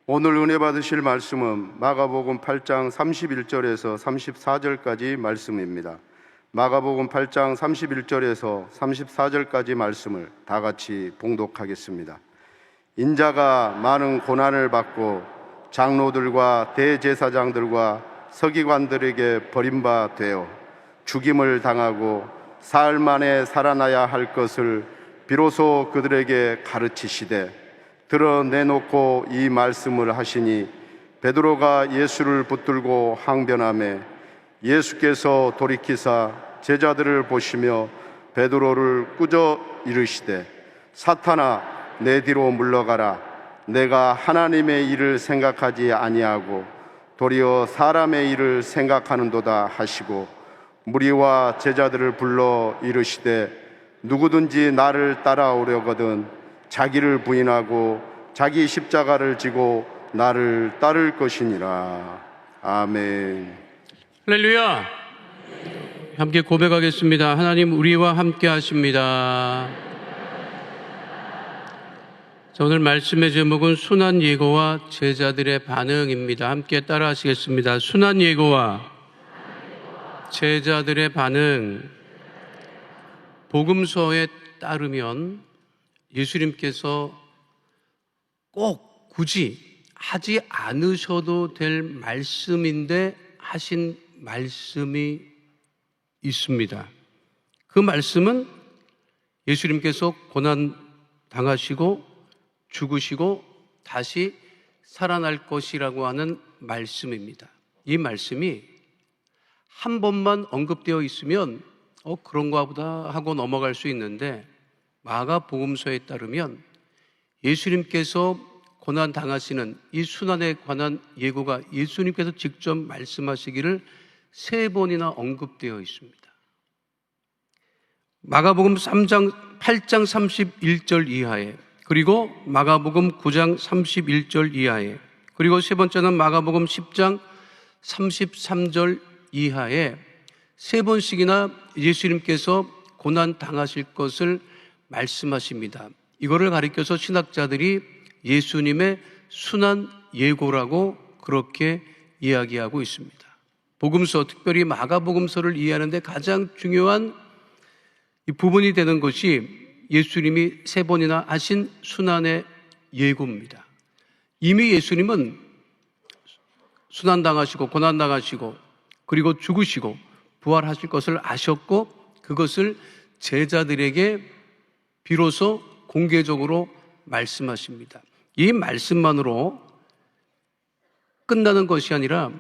오늘 은혜 받으실 말씀은 마가복음 8장 31절에서 34절까지 말씀입니다. 마가복음 8장 31절에서 34절까지 말씀을 다 같이 봉독하겠습니다. 인자가 많은 고난을 받고 장로들과 대제사장들과 서기관들에게 버림받되어 죽임을 당하고 사흘 만에 살아나야 할 것을 비로소 그들에게 가르치시되 드러내놓고 이 말씀을 하시니 베드로가 예수를 붙들고 항변하매 예수께서 돌이키사 제자들을 보시며 베드로를 꾸짖어 이르시되 사탄아 내 뒤로 물러가라. 내가 하나님의 일을 생각하지 아니하고 도리어 사람의 일을 생각하는도다 하시고 무리와 제자들을 불러 이르시되 누구든지 나를 따라오려거든 자기를 부인하고 자기 십자가를 지고 나를 따를 것이니라. 아멘. 할렐루야. 함께 고백하겠습니다. 하나님 우리와 함께 하십니다. 자, 오늘 말씀의 제목은 순환 예고와 제자들의 반응입니다. 함께 따라 하시겠습니다. 순환 예고와 제자들의 반응. 복음서에 따르면 예수님께서 꼭 굳이 하지 않으셔도 될 말씀인데 하신 말씀이 있습니다. 그 말씀은 예수님께서 고난 당하시고 죽으시고 다시 살아날 것이라고 하는 말씀입니다. 이 말씀이 한 번만 언급되어 있으면 그런가 보다 하고 넘어갈 수 있는데 마가복음서에 따르면 예수님께서 고난 당하시는 이 순환에 관한 예고가 예수님께서 직접 말씀하시기를 3번이나 언급되어 있습니다. 마가복음 8장 31절 이하에, 그리고 마가복음 9장 31절 이하에, 그리고 세 번째는 마가복음 10장 33절 이하에 3번씩이나 예수님께서 고난 당하실 것을 말씀하십니다. 이거를 가리켜서 신학자들이 예수님의 순환 예고라고 그렇게 이야기하고 있습니다. 복음서, 특별히 마가복음서를 이해하는데 가장 중요한 이 부분이 되는 것이 예수님이 3번이나 하신 순환의 예고입니다. 이미 예수님은 순환당하시고 고난당하시고 그리고 죽으시고 부활하실 것을 아셨고 그것을 제자들에게 비로소 공개적으로 말씀하십니다. 이 말씀만으로 끝나는 것이 아니라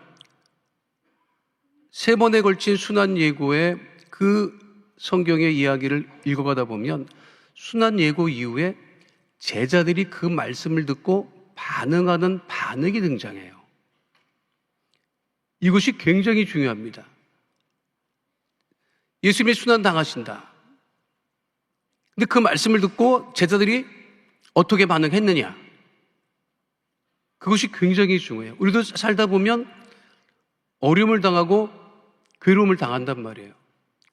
3번에 걸친 순환 예고의 그 성경의 이야기를 읽어가다 보면 순환 예고 이후에 제자들이 그 말씀을 듣고 반응하는 반응이 등장해요. 이것이 굉장히 중요합니다. 예수님이 순환 당하신다. 근데 그 말씀을 듣고 제자들이 어떻게 반응했느냐? 그것이 굉장히 중요해요. 우리도 살다 보면 어려움을 당하고 괴로움을 당한단 말이에요.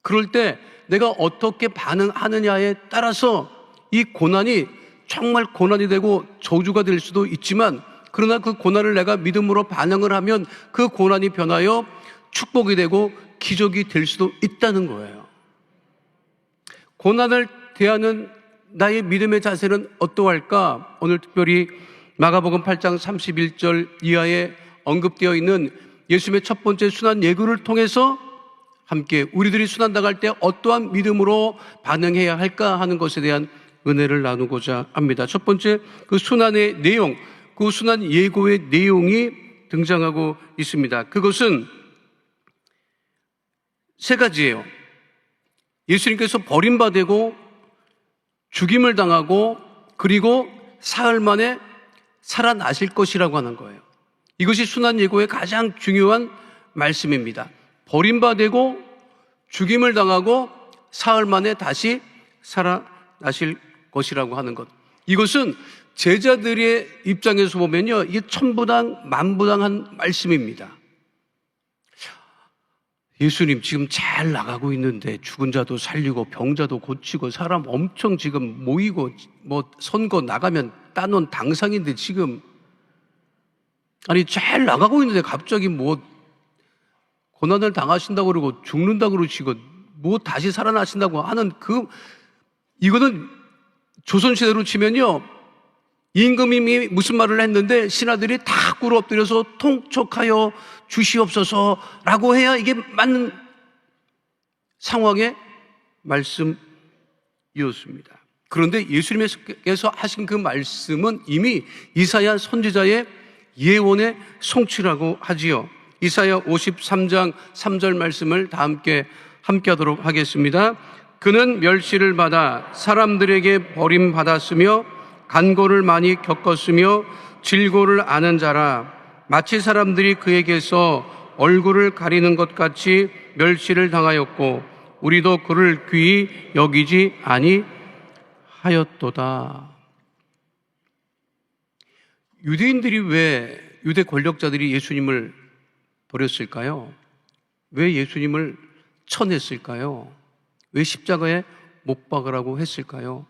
그럴 때 내가 어떻게 반응하느냐에 따라서 이 고난이 정말 고난이 되고 저주가 될 수도 있지만, 그러나 그 고난을 내가 믿음으로 반응을 하면 그 고난이 변하여 축복이 되고 기적이 될 수도 있다는 거예요. 고난을 대하는 나의 믿음의 자세는 어떠할까? 오늘 특별히 마가복음 8장 31절 이하에 언급되어 있는 예수님의 첫 번째 순환 예고를 통해서 함께 우리들이 순환당할 때 어떠한 믿음으로 반응해야 할까 하는 것에 대한 은혜를 나누고자 합니다. 첫 번째, 그 순환의 내용, 그 순환 예고의 내용이 등장하고 있습니다. 그것은 3가지예요. 예수님께서 버림받고 죽임을 당하고 그리고 사흘 만에 살아나실 것이라고 하는 거예요. 이것이 순환 예고의 가장 중요한 말씀입니다. 버림받고 죽임을 당하고 사흘 만에 다시 살아나실 것이라고 하는 것. 이것은 제자들의 입장에서 보면요, 이게 천부당 만부당한 말씀입니다. 예수님 지금 잘 나가고 있는데 죽은 자도 살리고 병자도 고치고 사람 엄청 지금 모이고 뭐 선거 나가면 따놓은 당상인데 지금 아니, 잘 나가고 있는데 갑자기 뭐 고난을 당하신다고 그러고 죽는다고 그러시고 뭐 다시 살아나신다고 하는 이거는 조선시대로 치면요, 임금님이 무슨 말을 했는데 신하들이 다 꿇어 엎드려서 통촉하여 주시옵소서라고 해야 이게 맞는 상황의 말씀이었습니다. 그런데 예수님께서 하신 그 말씀은 이미 이사야 선지자의 예언의 성취라고 하지요. 이사야 53장 3절 말씀을 다 함께 하도록 하겠습니다. 그는 멸시를 받아 사람들에게 버림받았으며 간고를 많이 겪었으며 질고를 아는 자라. 마치 사람들이 그에게서 얼굴을 가리는 것 같이 멸시를 당하였고 우리도 그를 귀히 여기지 아니하였도다. 유대인들이 왜, 유대 권력자들이 예수님을 버렸을까요? 왜 예수님을 쳐냈을까요? 왜 십자가에 못 박으라고 했을까요?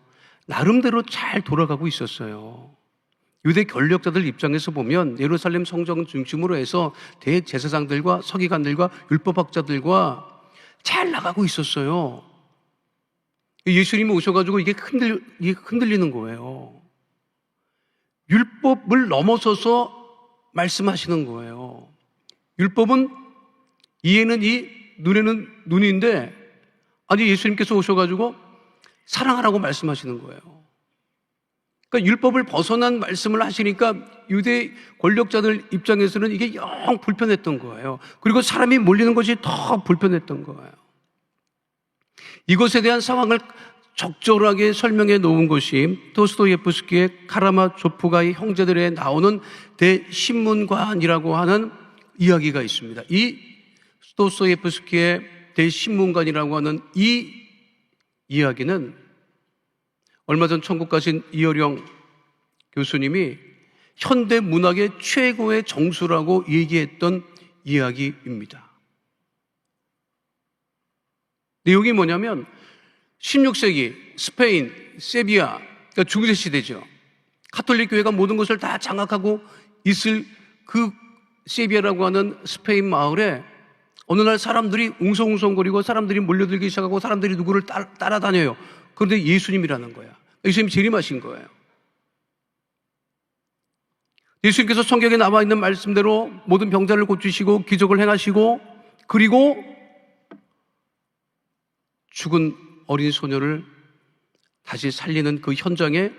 나름대로 잘 돌아가고 있었어요. 유대 권력자들 입장에서 보면 예루살렘 성전 중심으로 해서 대제사장들과 서기관들과 율법학자들과 잘 나가고 있었어요. 예수님이 오셔가지고 이게 흔들리는 거예요. 율법을 넘어서서 말씀하시는 거예요. 율법은 이에는 이, 눈에는 눈인데, 아니 예수님께서 오셔가지고 사랑하라고 말씀하시는 거예요. 그러니까 율법을 벗어난 말씀을 하시니까 유대 권력자들 입장에서는 이게 영 불편했던 거예요. 그리고 사람이 몰리는 것이 더 불편했던 거예요. 이것에 대한 상황을 적절하게 설명해 놓은 것이 도스토예프스키의 카라마조프가의 형제들에 나오는 대신문관이라고 하는 이야기가 있습니다. 이 도스토예프스키의 대신문관이라고 하는 이 이야기는 얼마 전 천국 가신 이어령 교수님이 현대 문학의 최고의 정수라고 얘기했던 이야기입니다. 내용이 뭐냐면 16세기 스페인, 세비야, 그러니까 중세 시대죠. 카톨릭 교회가 모든 것을 다 장악하고 있을 그 세비야라고 하는 스페인 마을에 어느 날 사람들이 웅성웅성거리고 사람들이 몰려들기 시작하고 사람들이 누구를 따라다녀요. 그런데 예수님이라는 거야. 예수님이 재림하신 거예요. 예수님께서 성경에 나와 있는 말씀대로 모든 병자를 고치시고 기적을 행하시고 그리고 죽은 어린 소녀를 다시 살리는 그 현장에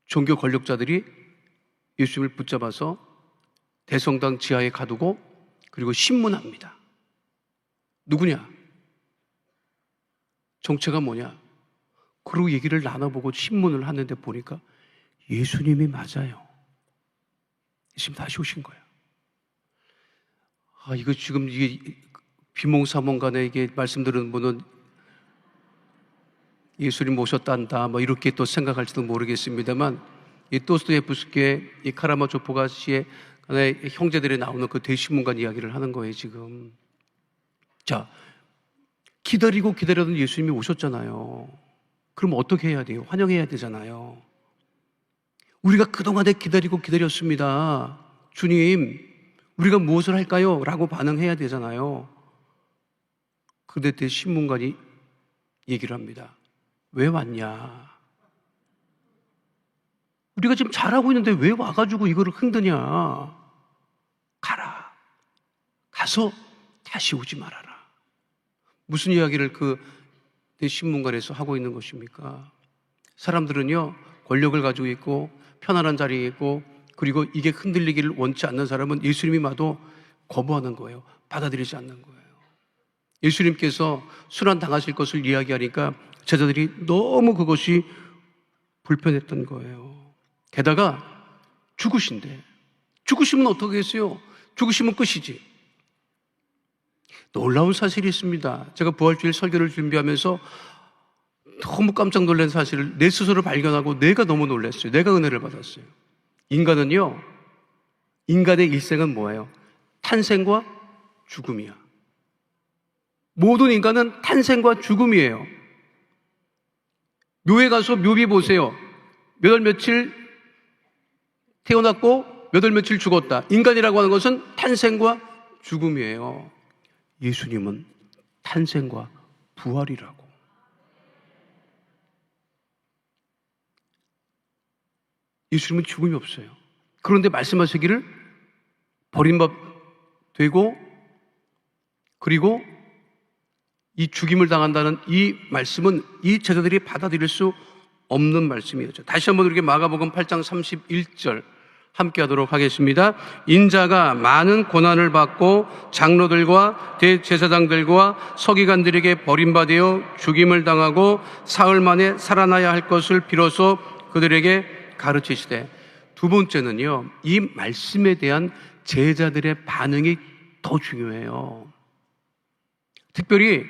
종교 권력자들이 예수님을 붙잡아서 대성당 지하에 가두고 그리고 신문합니다. 누구냐? 정체가 뭐냐? 그리고 얘기를 나눠보고 신문을 하는데 보니까 예수님이 맞아요. 예수님 다시 오신 거예요. 이거 지금 이게 비몽사몽간에 이게 말씀드리는 분은 예수님 모셨단다 뭐 이렇게 또 생각할지도 모르겠습니다만 이 도스토예프스키의 이 카라마조프가 씨의 형제들이 나오는 그 대신문관 이야기를 하는 거예요 지금. 자, 기다리던 예수님이 오셨잖아요. 그럼 어떻게 해야 돼요? 환영해야 되잖아요. 우리가 그동안에 기다렸습니다. 주님, 우리가 무엇을 할까요? 라고 반응해야 되잖아요. 그런데 대신문관이 얘기를 합니다. 왜 왔냐? 우리가 지금 잘하고 있는데 왜 와가지고 이거를 흔드냐? 가라. 가서 다시 오지 말아라. 무슨 이야기를 그 대신문관에서 하고 있는 것입니까? 사람들은요, 권력을 가지고 있고 편안한 자리에 있고 그리고 이게 흔들리기를 원치 않는 사람은 예수님이 와도 거부하는 거예요. 받아들이지 않는 거예요. 예수님께서 순환 당하실 것을 이야기하니까 제자들이 너무 그것이 불편했던 거예요. 게다가 죽으신데 죽으시면 어떻게 했어요? 죽으시면 끝이지. 놀라운 사실이 있습니다. 제가 부활주일 설교를 준비하면서 너무 깜짝 놀란 사실을 내 스스로 발견하고 내가 너무 놀랐어요. 내가 은혜를 받았어요. 인간은요, 인간의 일생은 뭐예요? 탄생과 죽음이야. 모든 인간은 탄생과 죽음이에요. 묘에 가서 묘비 보세요. 몇 월 며칠 태어났고 몇 월 며칠 죽었다. 인간이라고 하는 것은 탄생과 죽음이에요. 예수님은 탄생과 부활이라고. 예수님은 죽음이 없어요. 그런데 말씀하시기를 버림받되고 그리고 이 죽임을 당한다는 이 말씀은 이 제자들이 받아들일 수 없는 말씀이에요. 다시 한번 우리에게 마가복음 8장 31절 함께 하도록 하겠습니다. 인자가 많은 고난을 받고 장로들과 대제사장들과 서기관들에게 버림받아 죽임을 당하고 사흘 만에 살아나야 할 것을 비로소 그들에게 가르치시되. 두 번째는요, 이 말씀에 대한 제자들의 반응이 더 중요해요. 특별히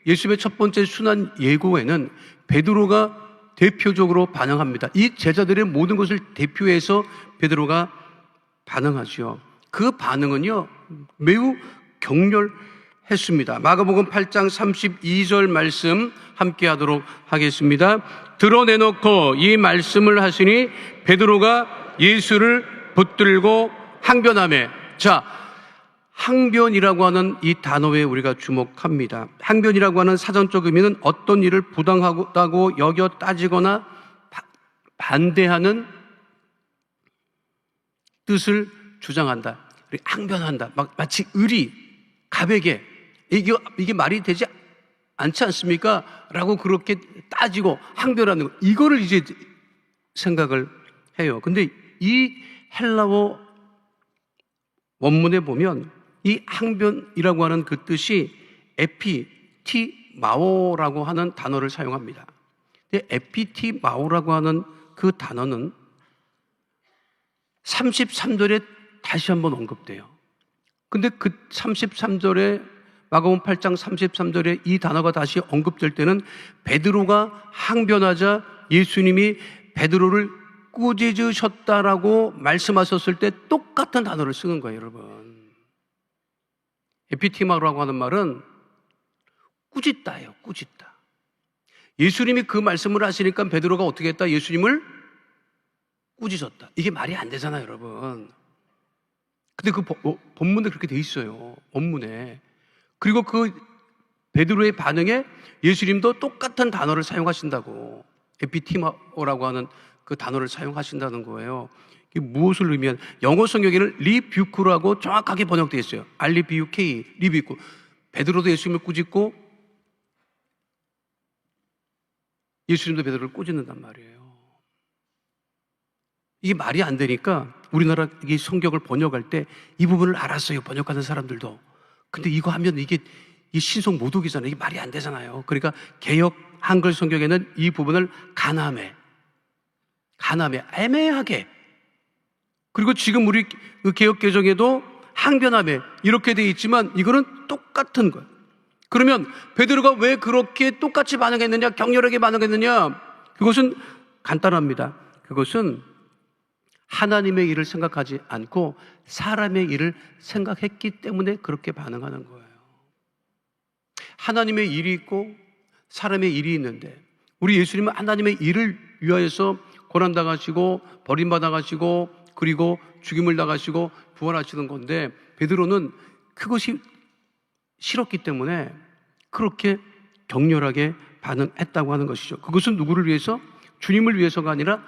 예수님의 첫 번째 순환 예고에는 베드로가 대표적으로 반응합니다. 이 제자들의 모든 것을 대표해서 베드로가 반응하죠. 그 반응은요, 매우 격렬했습니다. 마가복음 8장 32절 말씀 함께 하도록 하겠습니다. 드러내놓고 이 말씀을 하시니 베드로가 예수를 붙들고 항변하매. 자, 항변이라고 하는 이 단어에 우리가 주목합니다. 항변이라고 하는 사전적 의미는 어떤 일을 부당하다고 여겨 따지거나 반대하는 뜻을 주장한다. 항변한다. 마치 의리, 가백에 이게 말이 되지 않지 않습니까? 라고 그렇게 따지고 항변하는 거. 이거를 이제 생각을 해요. 근데 이 헬라어 원문에 보면 이 항변이라고 하는 그 뜻이 에피티마오라고 하는 단어를 사용합니다. 근데 에피티마오라고 하는 그 단어는 33절에 다시 한번 언급돼요. 근데 그 33절에 마가복음 8장 33절에 이 단어가 다시 언급될 때는 베드로가 항변하자 예수님이 베드로를 꾸짖으셨다라고 말씀하셨을 때 똑같은 단어를 쓰는 거예요, 여러분. 에피티마라고 하는 말은 꾸짖다예요, 꾸짖다. 예수님이 그 말씀을 하시니까 베드로가 어떻게 했다? 예수님을 꾸짖었다. 이게 말이 안 되잖아요, 여러분. 근데 그 본문에 그렇게 돼 있어요, 원문에. 그리고 그 베드로의 반응에 예수님도 똑같은 단어를 사용하신다고, 에피티마라고 하는 그 단어를 사용하신다는 거예요. 이게 무엇을 의미한? 영어 성경에는 리뷰크라고 정확하게 번역되어 있어요. RBUK, 리뷰크. 베드로도 예수님을 꾸짖고 예수님도 베드로를 꾸짖는단 말이에요. 이게 말이 안 되니까 우리나라 이 성경을 번역할 때 이 부분을 알았어요, 번역하는 사람들도. 근데 이거 하면 이게 이 신속 모독이잖아요. 이게 말이 안 되잖아요. 그러니까 개역 한글 성경에는 이 부분을 가늠해, 애매하게. 그리고 지금 우리 개역 개정에도 항변함에 이렇게 돼 있지만 이거는 똑같은 거예요. 그러면 베드로가 왜 그렇게 똑같이 반응했느냐, 격렬하게 반응했느냐? 그것은 간단합니다. 그것은 하나님의 일을 생각하지 않고 사람의 일을 생각했기 때문에 그렇게 반응하는 거예요. 하나님의 일이 있고 사람의 일이 있는데, 우리 예수님은 하나님의 일을 위하여서 고난당하시고 버림받아가시고 그리고 죽임을 당하시고 부활하시는 건데, 베드로는 그것이 싫었기 때문에 그렇게 격렬하게 반응했다고 하는 것이죠. 그것은 누구를 위해서? 주님을 위해서가 아니라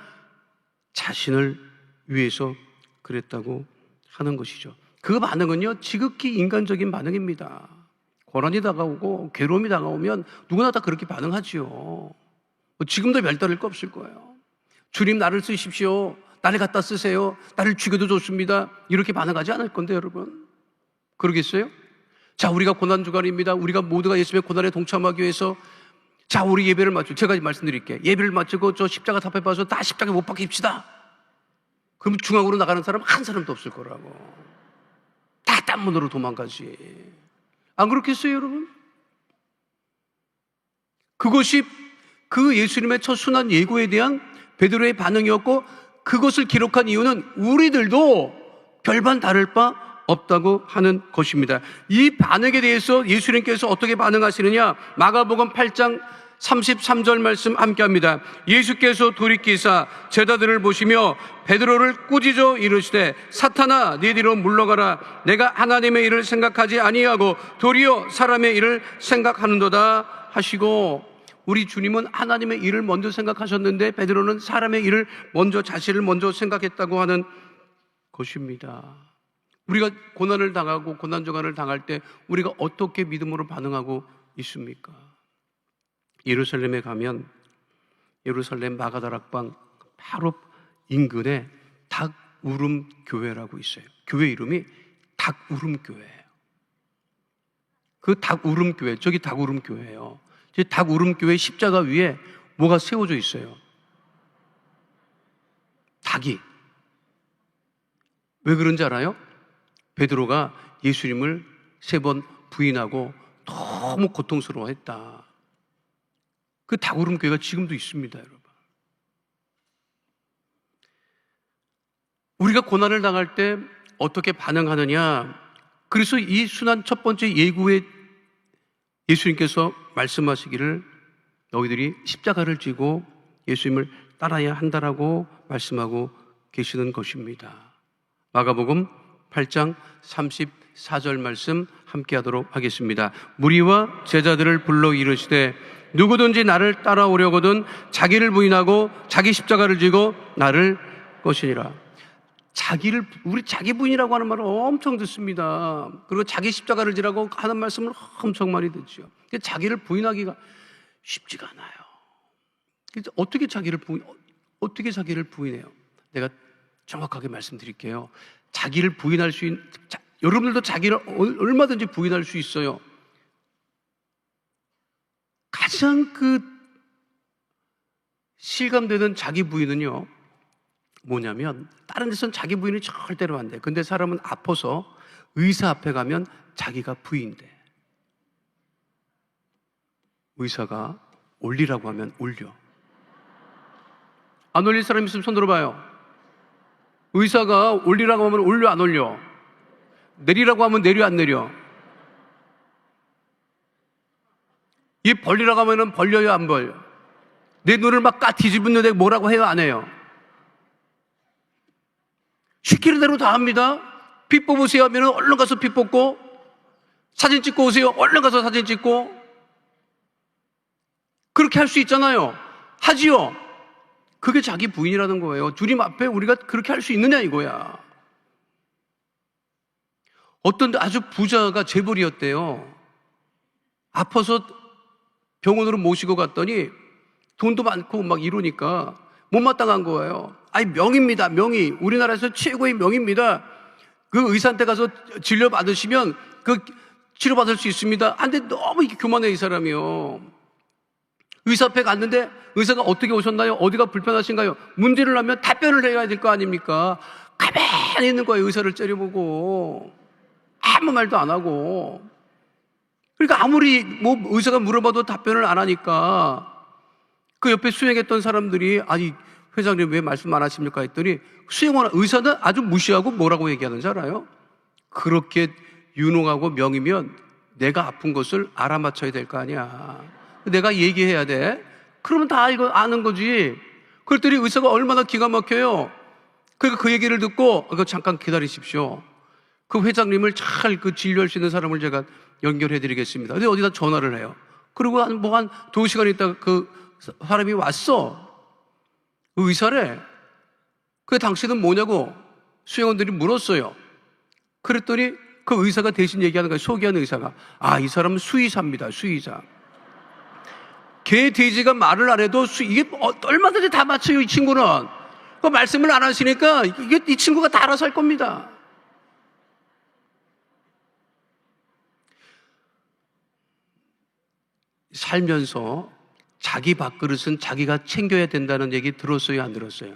자신을 위해서 그랬다고 하는 것이죠. 그 반응은요, 지극히 인간적인 반응입니다. 고난이 다가오고 괴로움이 다가오면 누구나 다 그렇게 반응하지요. 지금도 별다를 거 없을 거예요. 주님, 나를 쓰십시오. 나를 갖다 쓰세요. 나를 죽여도 좋습니다. 이렇게 반응하지 않을 건데, 여러분. 그러겠어요? 자, 우리가 고난주간입니다. 우리가 모두가 예수님의 고난에 동참하기 위해서, 자, 우리 예배를 마치고, 제가 말씀드릴게요. 예배를 마치고 저 십자가 탑에 봐서 다 십자가 못 박힙시다. 그럼 중앙으로 나가는 사람 한 사람도 없을 거라고. 다 딴 문으로 도망가지. 안 그렇겠어요, 여러분? 그것이 그 예수님의 첫 순환 예고에 대한 베드로의 반응이었고, 그것을 기록한 이유는 우리들도 별반 다를 바 없다고 하는 것입니다. 이 반응에 대해서 예수님께서 어떻게 반응하시느냐? 마가복음 8장 33절 말씀 함께합니다. 예수께서 돌이키사 제자들을 보시며 베드로를 꾸짖어 이르시되 사탄아 네 뒤로 물러가라. 내가 하나님의 일을 생각하지 아니하고 도리어 사람의 일을 생각하는도다 하시고, 우리 주님은 하나님의 일을 먼저 생각하셨는데 베드로는 사람의 일을 먼저, 자신을 먼저 생각했다고 하는 것입니다. 우리가 고난을 당하고 고난정환을 당할 때 우리가 어떻게 믿음으로 반응하고 있습니까? 예루살렘에 가면 예루살렘 마가다락방 바로 인근에 닭울음 교회라고 있어요. 교회 이름이 닭울음 교회예요. 그 닭울음 교회, 저기 닭울음 교회예요. 닭울음 교회 십자가 위에 뭐가 세워져 있어요. 닭이. 왜 그런지 알아요? 베드로가 예수님을 3번 부인하고 너무 고통스러워했다. 그 닭울음 교회가 지금도 있습니다, 여러분. 우리가 고난을 당할 때 어떻게 반응하느냐? 그래서 이 순환 첫 번째 예구에 예수님께서 말씀하시기를 너희들이 십자가를 지고 예수님을 따라야 한다라고 말씀하고 계시는 것입니다. 마가복음 8장 34절 말씀 함께 하도록 하겠습니다. 무리와 제자들을 불러 이르시되 누구든지 나를 따라오려거든 자기를 부인하고 자기 십자가를 지고 나를 것이니라. 우리 자기 부인이라고 하는 말을 엄청 듣습니다. 그리고 자기 십자가를 지라고 하는 말씀을 엄청 많이 듣죠. 자기를 부인하기가 쉽지가 않아요. 어떻게 자기를 부인해요? 내가 정확하게 말씀드릴게요. 자기를 부인할 수 있는, 여러분들도 자기를 얼마든지 부인할 수 있어요. 가장 실감되는 자기 부인은요, 뭐냐면, 다른 데서는 자기 부인이 절대로 안 돼. 근데 사람은 아파서 의사 앞에 가면 자기가 부인돼. 의사가 올리라고 하면 올려. 안 올릴 사람 있으면 손 들어봐요. 의사가 올리라고 하면 올려, 안 올려? 내리라고 하면 내려, 안 내려? 이 벌리라고 하면 벌려요, 안 벌려? 내 눈을 막 뒤집는데 뭐라고 해요, 안 해요? 시키는 대로 다 합니다. 피 뽑으세요 하면 얼른 가서 피 뽑고, 사진 찍고 오세요, 얼른 가서 사진 찍고. 그렇게 할 수 있잖아요. 하지요. 그게 자기 부인이라는 거예요. 주님 앞에 우리가 그렇게 할 수 있느냐 이거야. 어떤 아주 부자가 재벌이었대요. 아파서 병원으로 모시고 갔더니 돈도 많고 막 이러니까 못마땅한 거예요. 아니, 명입니다, 명의. 우리나라에서 최고의 명입니다. 그 의사한테 가서 진료 받으시면 치료받을 수 있습니다. 안 돼, 너무 이렇게 교만해, 이 사람이요. 의사 앞에 갔는데 의사가 어떻게 오셨나요? 어디가 불편하신가요? 문제를 하면 답변을 해야 될 거 아닙니까? 가만히 있는 거예요. 의사를 째려보고 아무 말도 안 하고. 그러니까 아무리 의사가 물어봐도 답변을 안 하니까 그 옆에 수행했던 사람들이 아니, 회장님 왜 말씀 안 하십니까? 했더니 수행하는 의사는 아주 무시하고 뭐라고 얘기하는지 알아요? 그렇게 유능하고 명이면 내가 아픈 것을 알아맞혀야 될 거 아니야. 내가 얘기해야 돼. 그러면 다 이거 아는 거지. 그랬더니 의사가 얼마나 기가 막혀요. 그러니까 그 얘기를 듣고 잠깐 기다리십시오. 그 회장님을 잘 진료할 수 있는 사람을 제가 연결해 드리겠습니다. 근데 어디다 전화를 해요. 그리고 한 2시간 있다가 그 사람이 왔어. 그 의사래. 그 당신은 뭐냐고 수행원들이 물었어요. 그랬더니 그 의사가 대신 얘기하는 거예요. 소개하는 의사가. 아, 이 사람은 수의사입니다. 수의사. 개, 돼지가 말을 안 해도 이게 얼마든지 다 맞춰요, 이 친구는. 그 말씀을 안 하시니까 이 친구가 다 알아서 할 겁니다. 살면서 자기 밥그릇은 자기가 챙겨야 된다는 얘기 들었어요, 안 들었어요?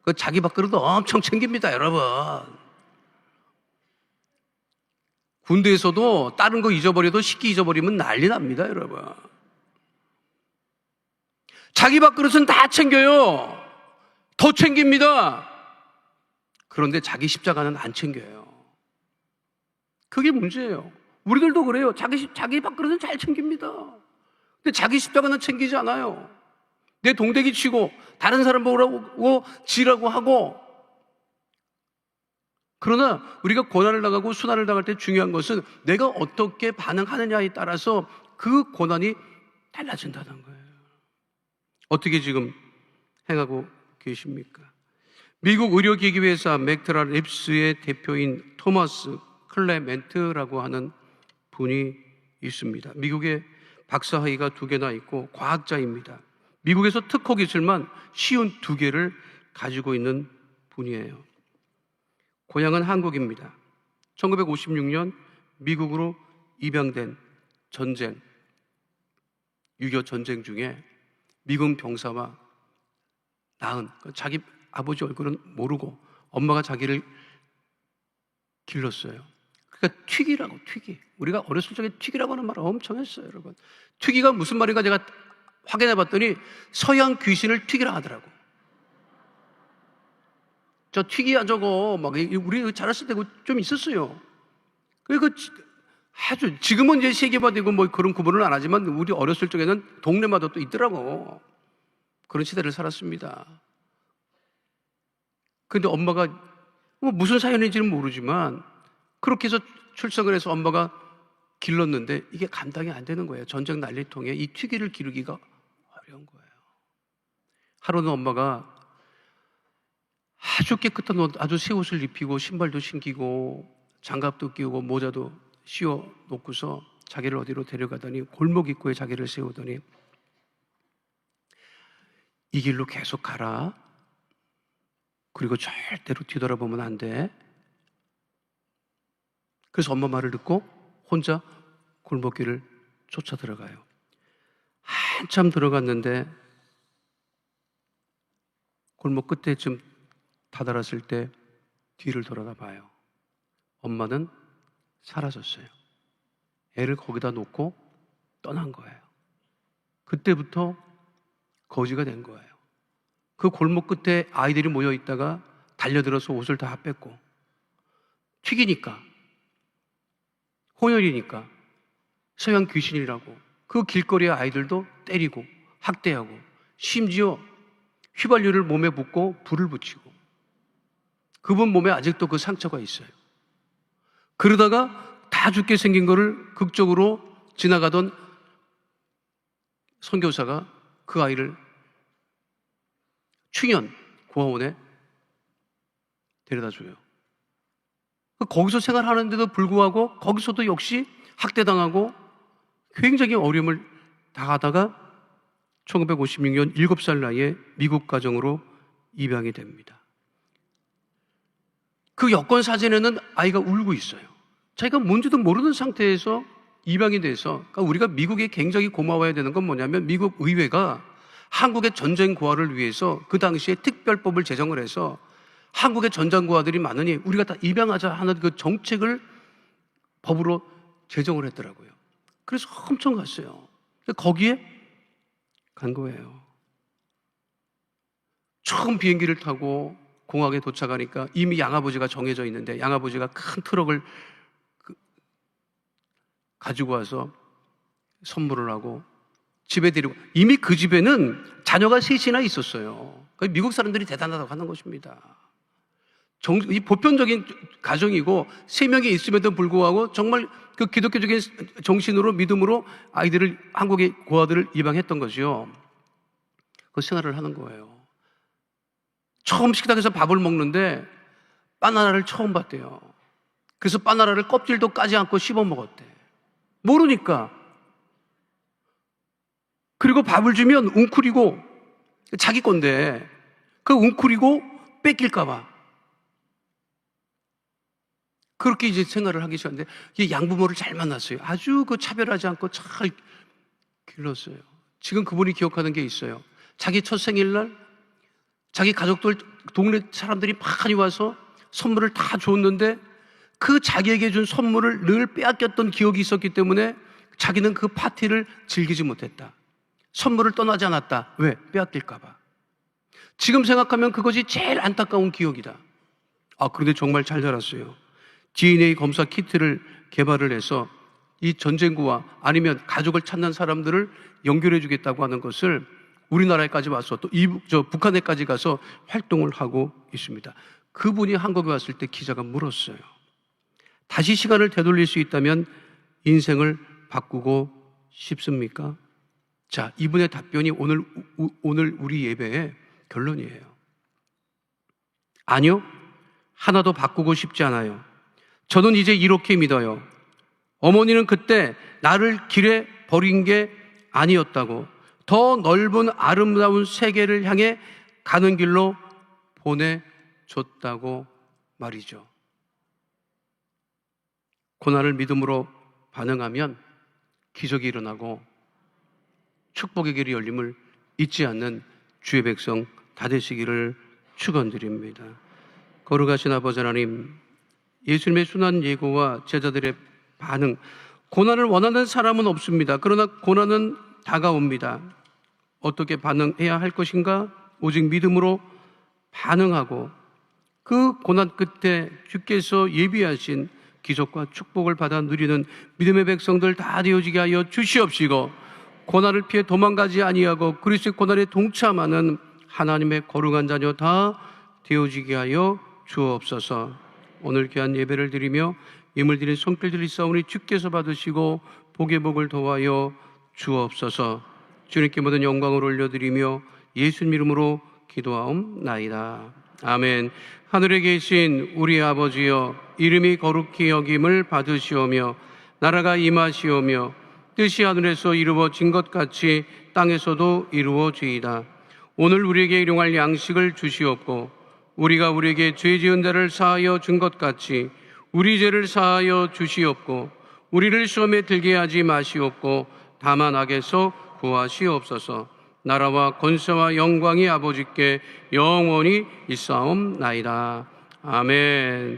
그 자기 밥그릇도 엄청 챙깁니다, 여러분. 군대에서도 다른 거 잊어버려도 식기 잊어버리면 난리 납니다, 여러분. 자기 밥그릇은 다 챙겨요. 더 챙깁니다. 그런데 자기 십자가는 안 챙겨요. 그게 문제예요. 우리들도 그래요. 자기 밥그릇은 잘 챙깁니다. 근데 자기 십자가는 챙기지 않아요. 내 동대기 치고 다른 사람 보라고 지라고 하고. 그러나 우리가 고난을 당하고 순환을 당할 때 중요한 것은 내가 어떻게 반응하느냐에 따라서 그 고난이 달라진다는 거예요. 어떻게 지금 행하고 계십니까? 미국 의료기기회사 맥트라 랩스의 대표인 토마스 클레멘트라고 하는 분이 있습니다. 미국에 박사학위가 2개나 있고 과학자입니다. 미국에서 특허 기술만 쉬운 2개를 가지고 있는 분이에요. 고향은 한국입니다. 1956년 미국으로 입양된 전쟁, 6.25 전쟁 중에 미군 병사와 낳은 자기 아버지 얼굴은 모르고 엄마가 자기를 길렀어요. 그러니까 튀기라고, 튀기. 우리가 어렸을 적에 튀기라고 하는 말을 엄청 했어요, 여러분. 튀기가 무슨 말인가 제가 확인해 봤더니 서양 귀신을 튀기라 하더라고. 저 튀기야 저거 막 우리 자랐을 때 좀 있었어요. 그리고 아주 지금은 이제 세계화되고 뭐 그런 구분을 안 하지만 우리 어렸을 적에는 동네마다 또 있더라고. 그런 시대를 살았습니다. 근데 엄마가 뭐 무슨 사연인지는 모르지만 그렇게 해서 출석을 해서 엄마가 길렀는데 이게 감당이 안 되는 거예요. 전쟁 난리통에 이 튀기를 기르기가 어려운 거예요. 하루는 엄마가 아주 깨끗한 옷, 아주 새 옷을 입히고 신발도 신기고 장갑도 끼우고 모자도 씌워 놓고서 자기를 어디로 데려가더니 골목 입구에 자기를 세우더니 이 길로 계속 가라. 그리고 절대로 뒤돌아보면 안 돼. 그래서 엄마 말을 듣고 혼자 골목길을 쫓아 들어가요. 한참 들어갔는데 골목 끝에쯤 다다랐을 때 뒤를 돌아다 봐요. 엄마는 사라졌어요. 애를 거기다 놓고 떠난 거예요. 그때부터 거지가 된 거예요. 그 골목 끝에 아이들이 모여 있다가 달려들어서 옷을 다 뺏고 튀기니까 혼혈이니까 서양 귀신이라고 그 길거리의 아이들도 때리고 학대하고 심지어 휘발유를 몸에 붓고 불을 붙이고 그분 몸에 아직도 그 상처가 있어요. 그러다가 다 죽게 생긴 거를 극적으로 지나가던 선교사가 그 아이를 충현 고아원에 데려다 줘요. 거기서 생활하는데도 불구하고 거기서도 역시 학대당하고 굉장히 어려움을 당하다가 1956년 7살 나이에 미국 가정으로 입양이 됩니다. 그 여권 사진에는 아이가 울고 있어요. 자기가 뭔지도 모르는 상태에서 입양이 돼서, 그러니까 우리가 미국에 굉장히 고마워야 되는 건 뭐냐면 미국 의회가 한국의 전쟁 고아를 위해서 그 당시에 특별법을 제정을 해서 한국의 전쟁 고아들이 많으니 우리가 다 입양하자 하는 그 정책을 법으로 제정을 했더라고요. 그래서 엄청 갔어요. 거기에 간 거예요. 처음 비행기를 타고 공항에 도착하니까 이미 양아버지가 정해져 있는데 양아버지가 큰 트럭을 가지고 와서 선물을 하고 집에 데리고, 이미 그 집에는 자녀가 셋이나 있었어요. 미국 사람들이 대단하다고 하는 것입니다. 이 보편적인 가정이고 3명이 있음에도 불구하고 정말 그 기독교적인 정신으로 믿음으로 아이들을, 한국의 고아들을 입양했던 거죠. 그 생활을 하는 거예요. 처음 식탁에서 밥을 먹는데 바나나를 처음 봤대요. 그래서 바나나를 껍질도 까지 않고 씹어 먹었대. 모르니까. 그리고 밥을 주면 웅크리고, 자기 건데 그 웅크리고 뺏길까봐 그렇게 이제 생활을 하기 시작했는데, 이 양부모를 잘 만났어요. 아주 그 차별하지 않고 잘 길렀어요. 지금 그분이 기억하는 게 있어요. 자기 첫 생일날 자기 가족들, 동네 사람들이 많이 와서 선물을 다 줬는데 그 자기에게 준 선물을 늘 빼앗겼던 기억이 있었기 때문에 자기는 그 파티를 즐기지 못했다. 선물을 떠나지 않았다. 왜? 빼앗길까봐. 지금 생각하면 그것이 제일 안타까운 기억이다. 그런데 정말 잘 자랐어요. DNA 검사 키트를 개발을 해서 이 전쟁구와 아니면 가족을 찾는 사람들을 연결해 주겠다고 하는 것을 우리나라에까지 와서 또 북한에까지 가서 활동을 하고 있습니다. 그분이 한국에 왔을 때 기자가 물었어요. 다시 시간을 되돌릴 수 있다면 인생을 바꾸고 싶습니까? 자, 이분의 답변이 오늘 우리 예배의 결론이에요. 아니요, 하나도 바꾸고 싶지 않아요. 저는 이제 이렇게 믿어요. 어머니는 그때 나를 길에 버린 게 아니었다고, 더 넓은 아름다운 세계를 향해 가는 길로 보내줬다고 말이죠. 고난을 믿음으로 반응하면 기적이 일어나고 축복의 길이 열림을 잊지 않는 주의 백성 다 되시기를 축원드립니다. 거룩하신 아버지 하나님, 예수님의 순환 예고와 제자들의 반응, 고난을 원하는 사람은 없습니다. 그러나 고난은 다가옵니다. 어떻게 반응해야 할 것인가? 오직 믿음으로 반응하고 그 고난 끝에 주께서 예비하신 기적과 축복을 받아 누리는 믿음의 백성들 다 되어지게 하여 주시옵시고, 고난을 피해 도망가지 아니하고 그리스도의 고난에 동참하는 하나님의 거룩한 자녀 다 되어지게 하여 주옵소서. 오늘 귀한 예배를 드리며 예물 드린 손길 드리사오니 주께서 받으시고 복의 복을 더하여 주옵소서. 주님께 모든 영광을 올려드리며 예수님 이름으로 기도하옵나이다. 아멘. 하늘에 계신 우리 아버지여, 이름이 거룩히 여김을 받으시오며 나라가 임하시오며 뜻이 하늘에서 이루어진 것 같이 땅에서도 이루어지이다. 오늘 우리에게 일용할 양식을 주시옵고 우리가 우리에게 죄 지은 자를 사하여 준 것 같이 우리 죄를 사하여 주시옵고 우리를 시험에 들게 하지 마시옵고 다만 악에서 구하시옵소서. 나라와 권세와 영광이 아버지께 영원히 있사옵나이다. 아멘.